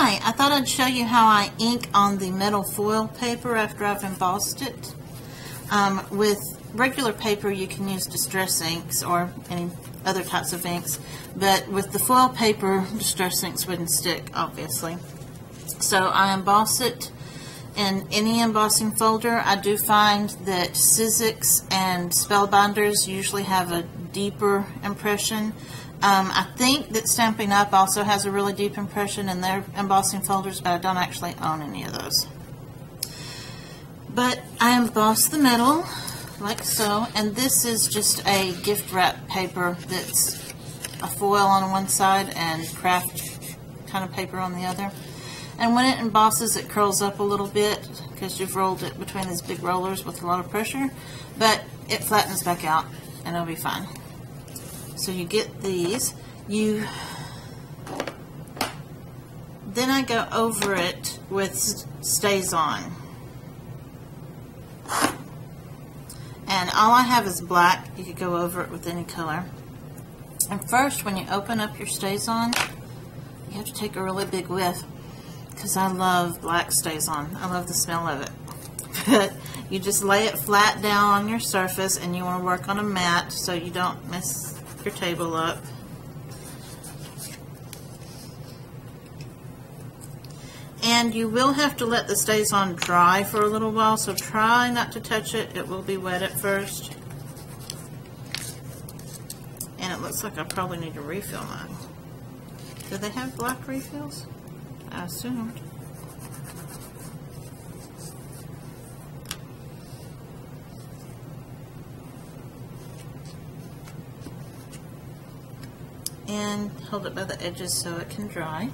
Hi, I thought I'd show you how I ink on the metal foil paper after I've embossed it. With regular paper you can use distress inks or any other types of inks, but with the foil paper distress inks wouldn't stick, obviously. So I emboss it in any embossing folder. I do find that Sizzix and Spellbinders usually have a deeper impression. I think that Stampin' Up! Also has a really deep impression in their embossing folders, but I don't actually own any of those. But I emboss the metal like so, and this is just a gift wrap paper that's a foil on one side and craft kind of paper on the other. And when it embosses, it curls up a little bit because you've rolled it between these big rollers with a lot of pressure, but it flattens back out and it'll be fine. So you get these. Then I go over it with Stays On. And all I have is black. You could go over it with any color. And first, when you open up your Stays On, you have to take a really big whiff, because I love black Stays On. I love the smell of it. But you just lay it flat down on your surface, and you want to work on a mat so you don't mess your table up. And you will have to let the Stays On dry for a little while, so try not to touch it. It will be wet at first. And it looks like I probably need to refill mine. Do they have black refills? I assumed. And hold it by the edges so it can dry.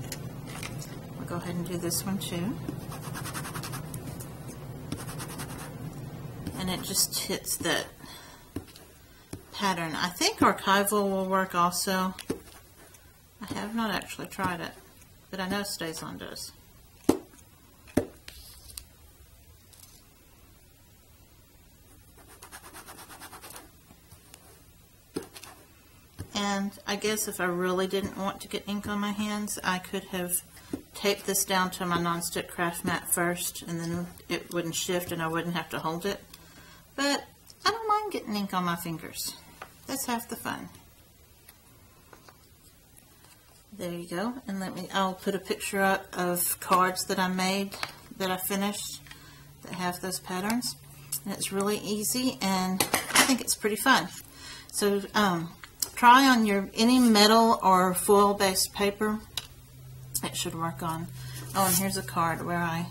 I'll go ahead and do this one too. And it just hits that pattern. I think archival will work also. I have not actually tried it, but I know Stays On does. And I guess if I really didn't want to get ink on my hands, I could have taped this down to my nonstick craft mat first, and then it wouldn't shift and I wouldn't have to hold it. But I don't mind getting ink on my fingers. That's half the fun. There you go. And I'll put a picture up of cards that I made, that I finished, that have those patterns. And it's really easy, and I think it's pretty fun. So try on any metal or foil based paper. It should work on. Oh, and here's a card where I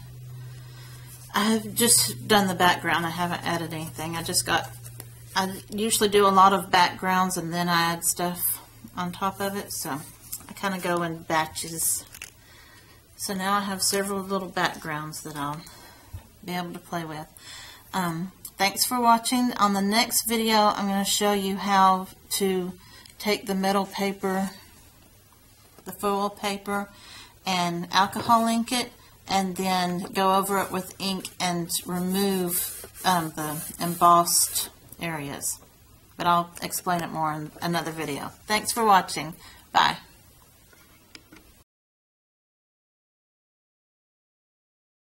have just done the background. I haven't added anything. I usually do a lot of backgrounds and then I add stuff on top of it, so I kind of go in batches. So now I have several little backgrounds that I'll be able to play with. Thanks for watching. On the next video, I'm going to show you how to take the metal paper, the foil paper, and alcohol ink it, and then go over it with ink and remove the embossed areas. But I'll explain it more in another video. Thanks for watching. Bye.